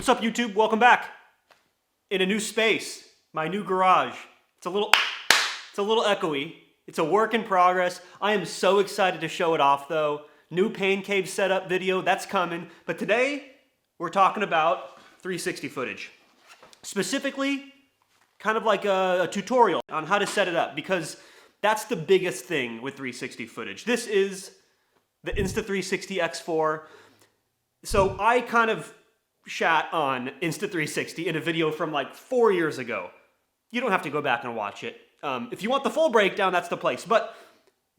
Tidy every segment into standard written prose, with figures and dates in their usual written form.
What's up, YouTube? Welcome back. In a new space, my new garage. It's a little echoey. It's a work in progress. I am so excited to show it off though. New pain cave setup video, that's coming. But today, we're talking about 360 footage. Specifically, kind of like a tutorial on how to set it up, because that's the biggest thing with 360 footage. This is the Insta360 X4. So I kind of shat on Insta360 in a video from like 4 years ago. You don't have to go back and watch it. If you want the full breakdown, that's the place. But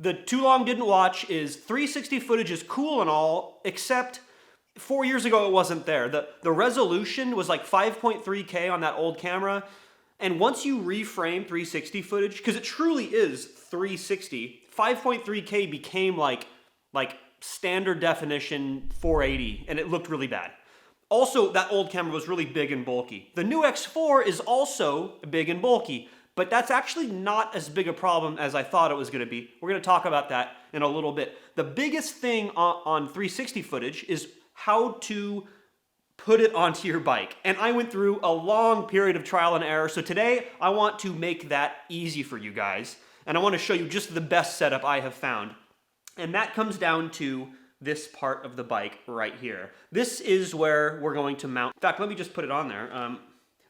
the too long didn't watch is 360 footage is cool and all, except 4 years ago it wasn't there. The resolution was like 5.3K on that old camera. And once you reframe 360 footage, because it truly is 360, 5.3K became like standard definition 480, and it looked really bad. Also, that old camera was really big and bulky. The new X4 is also big and bulky, but that's actually not as big a problem as I thought it was going to be. We're going to talk about that in a little bit. The biggest thing on 360 footage is how to put it onto your bike. And I went through a long period of trial and error, so today I want to make that easy for you guys. And I want to show you just the best setup I have found. And that comes down to this part of the bike right here. This is where we're going to mount. In fact, let me just put it on there.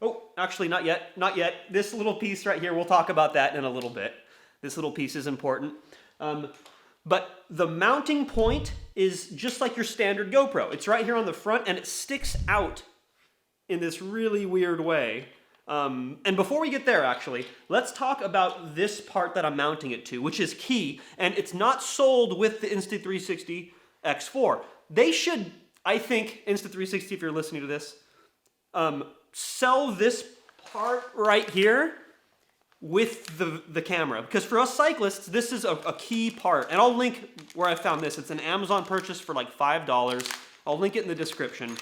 Oh, actually not yet, not yet. This little piece right here, we'll talk about that in a little bit. This little piece is important. But the mounting point is just like your standard GoPro. It's right here on the front and it sticks out in this really weird way. And before we get there, actually, let's talk about this part that I'm mounting it to, which is key, and it's not sold with the Insta360 X4. They should, I think, Insta360, if you're listening to this, sell this part right here with the camera. Because for us cyclists, this is a key part. And I'll link where I found this. It's an Amazon purchase for like $5. I'll link it in the description.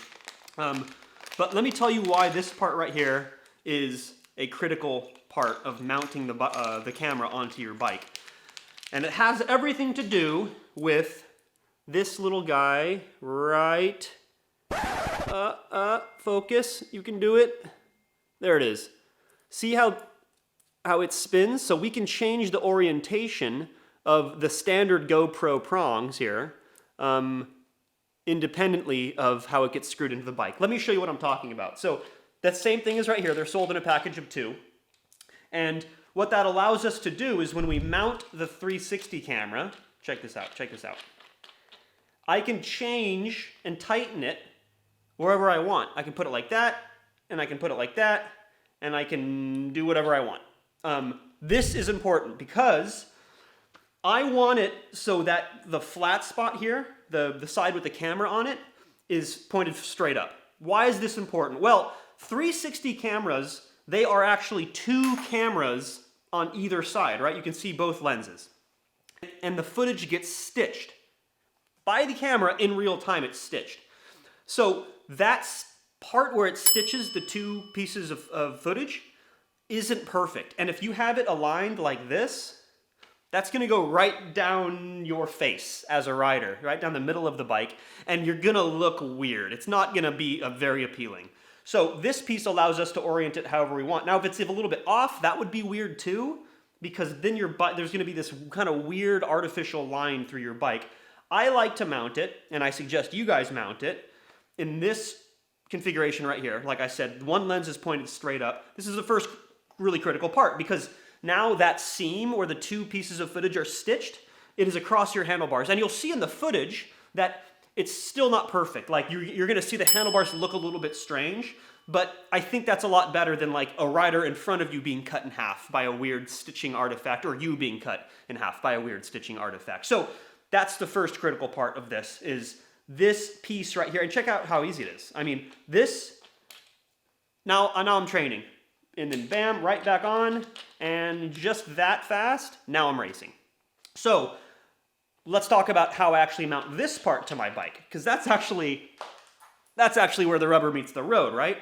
But let me tell you why this part right here is a critical part of mounting the camera onto your bike. And it has everything to do with this little guy right, focus, you can do it. There it is. See how it spins? So we can change the orientation of the standard GoPro prongs here, independently of how it gets screwed into the bike. Let me show you what I'm talking about. So that same thing is right here. They're sold in a package of 2. And what that allows us to do is when we mount the 360 camera, check this out, I can change and tighten it wherever I want. I can put it like that, and I can put it like that, and I can do whatever I want. This is important because I want it so that the flat spot here, the side with the camera on it, is pointed straight up. Why is this important? Well, 360 cameras, they are actually 2 cameras on either side, right? You can see both lenses. And the footage gets stitched. By the camera, in real time, it's stitched. So that part where it stitches the 2 pieces of footage isn't perfect. And if you have it aligned like this, that's gonna go right down your face as a rider, right down the middle of the bike, and you're gonna look weird. It's not gonna be very appealing. So this piece allows us to orient it however we want. Now, if it's a little bit off, that would be weird too, because then there's gonna be this kind of weird artificial line through your bike. I like to mount it, and I suggest you guys mount it in this configuration right here. Like I said, one lens is pointed straight up. This is the first really critical part, because now that seam where the 2 pieces of footage are stitched, it is across your handlebars. And you'll see in the footage that it's still not perfect. Like you're gonna see the handlebars look a little bit strange, but I think that's a lot better than like a rider in front of you being cut in half by a weird stitching artifact, or you being cut in half by a weird stitching artifact. So that's the first critical part of this, is this piece right here. And check out how easy it is. I mean, this, now I'm training. And then bam, right back on, and just that fast, now I'm racing. So let's talk about how I actually mount this part to my bike, because that's actually where the rubber meets the road, right?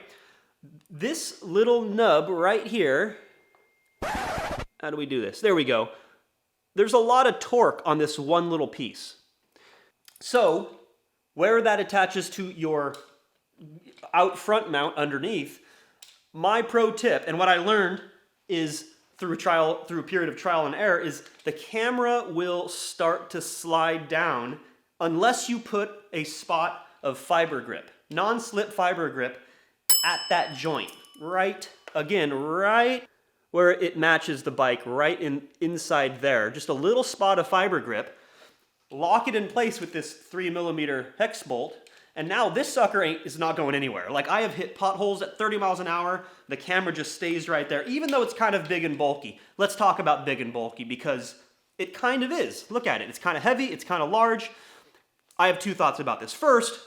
This little nub right here, how do we do this? There we go. There's a lot of torque on this one little piece. So where that attaches to your out front mount underneath. My pro tip, and what I learned is through a period of trial and error, is the camera will start to slide down unless you put a spot of fiber grip, non-slip fiber grip at that joint, right where it matches the bike, right inside there. Just a little spot of fiber grip. Lock it in place with this 3mm hex bolt, and now this sucker is not going anywhere. Like, I have hit potholes at 30 miles an hour, the camera just stays right there, even though it's kind of big and bulky. Let's talk about big and bulky, because it kind of is. Look at it, it's kind of heavy, it's kind of large. I have two thoughts about this. First,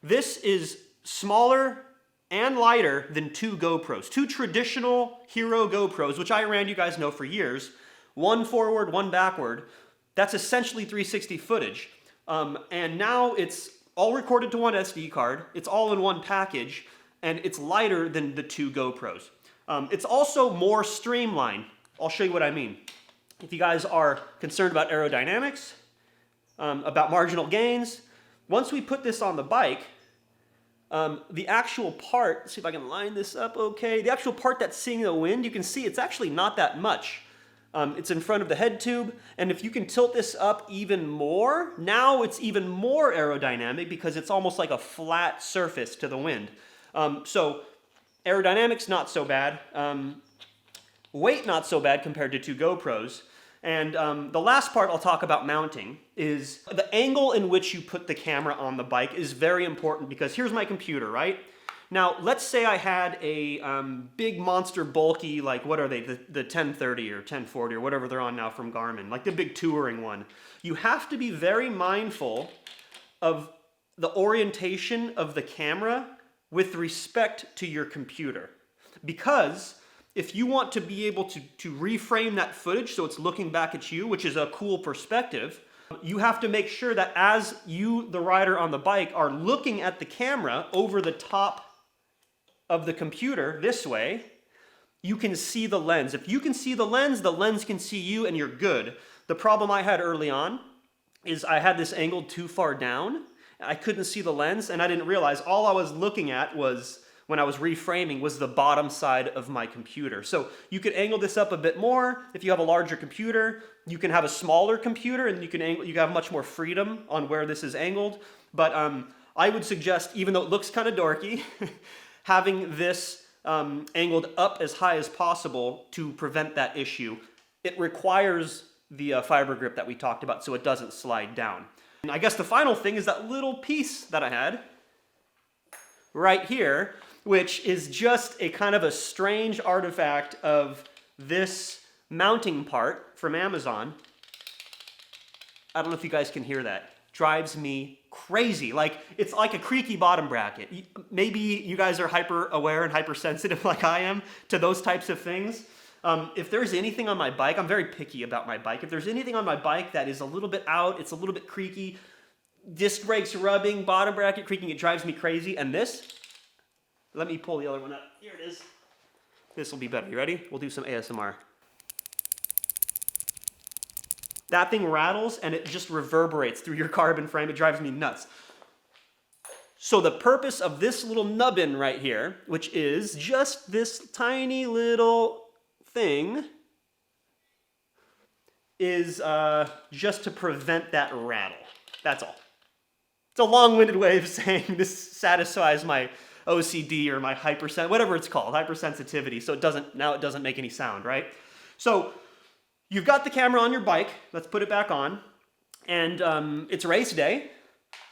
this is smaller and lighter than two GoPros. Two traditional Hero GoPros, which I ran, you guys know, for years. One forward, one backward. That's essentially 360 footage. And now it's all recorded to one SD card. It's all in one package, and it's lighter than the two GoPros. It's also more streamlined. I'll show you what I mean. If you guys are concerned about aerodynamics, about marginal gains, once we put this on the bike, the actual part, let's see if I can line this up okay, the actual part that's seeing the wind, you can see it's actually not that much. It's in front of the head tube, and if you can tilt this up even more, now it's even more aerodynamic because it's almost like a flat surface to the wind. So aerodynamics not so bad, weight not so bad compared to two GoPros. And the last part I'll talk about mounting is the angle in which you put the camera on the bike is very important, because here's my computer, right? Now, let's say I had a big monster bulky, like, what are they, the 1030 or 1040 or whatever they're on now from Garmin, like the big touring one. You have to be very mindful of the orientation of the camera with respect to your computer. Because if you want to be able to reframe that footage so it's looking back at you, which is a cool perspective, you have to make sure that as you, the rider on the bike, are looking at the camera over the top of the computer this way, you can see the lens. If you can see the lens can see you, and you're good. The problem I had early on is I had this angled too far down. I couldn't see the lens, and I didn't realize all I was looking at was, when I was reframing, was the bottom side of my computer. So you could angle this up a bit more. If you have a larger computer, you can have a smaller computer, and you can have much more freedom on where this is angled. But I would suggest, even though it looks kind of dorky, having this angled up as high as possible to prevent that issue. It requires the fiber grip that we talked about so it doesn't slide down. And I guess the final thing is that little piece that I had right here, which is just a kind of a strange artifact of this mounting part from Amazon. I don't know if you guys can hear that. Drives me crazy. Like, it's like a creaky bottom bracket. Maybe you guys are hyper aware and hypersensitive like I am to those types of things. If there's anything on my bike, I'm very picky about my bike. If there's anything on my bike that is a little bit out, it's a little bit creaky, disc brakes rubbing, bottom bracket creaking, it drives me crazy. And this, let me pull the other one up. Here it is. This will be better. You ready? We'll do some ASMR. That thing rattles and it just reverberates through your carbon frame. It drives me nuts. So the purpose of this little nubbin right here, which is just this tiny little thing, is just to prevent that rattle. That's all. It's a long-winded way of saying this satisfies my OCD or my whatever it's called, hypersensitivity. So it doesn't make any sound, right? So you've got the camera on your bike. Let's put it back on. And it's race day.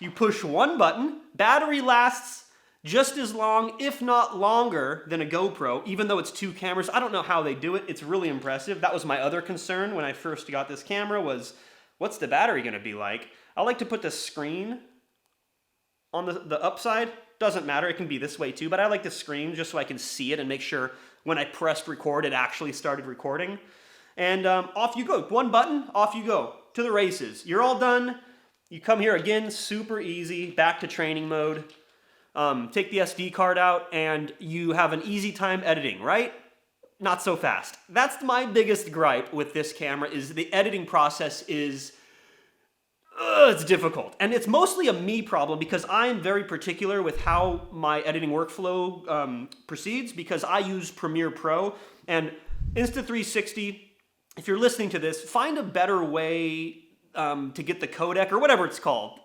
You push one button. Battery lasts just as long, if not longer, than a GoPro, even though it's two cameras. I don't know how they do it. It's really impressive. That was my other concern when I first got this camera was, what's the battery going to be like? I like to put the screen on the upside. Doesn't matter. It can be this way too, but I like the screen just so I can see it and make sure when I pressed record, it actually started recording. And off you go. One button, off you go. To the races. You're all done. You come here again, super easy, back to training mode. Take the SD card out and you have an easy time editing, right? Not so fast. That's my biggest gripe with this camera, is the editing process is it's difficult. And it's mostly a me problem because I'm very particular with how my editing workflow proceeds because I use Premiere Pro and Insta360. If you're listening to this, find a better way to get the codec or whatever it's called,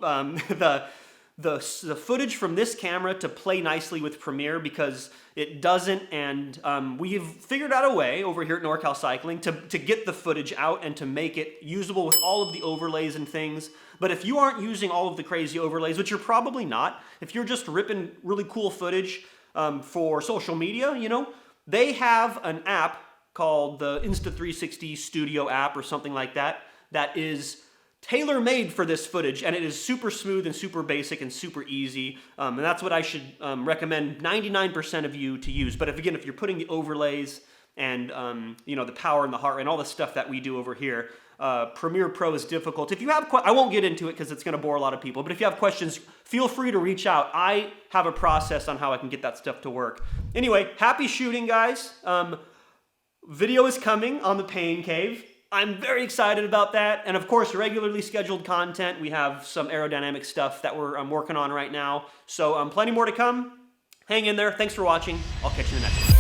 the footage from this camera to play nicely with Premiere because it doesn't, and we've figured out a way over here at NorCal Cycling to get the footage out and to make it usable with all of the overlays and things. But if you aren't using all of the crazy overlays, which you're probably not, if you're just ripping really cool footage for social media, you know, they have an app called the Insta360 Studio app or something like that, that is tailor-made for this footage, and it is super smooth and super basic and super easy, and that's what I should recommend 99% of you to use. But if you're putting the overlays and you know, the power and the heart and all the stuff that we do over here, Premiere Pro is difficult. If you have I won't get into it because it's going to bore a lot of people, but if you have questions, feel free to reach out. I have a process on how I can get that stuff to work. Anyway, happy shooting, guys. Video is coming on the Pain Cave. I'm very excited about that. And of course, regularly scheduled content. We have some aerodynamic stuff that I'm working on right now. So plenty more to come. Hang in there. Thanks for watching. I'll catch you in the next one.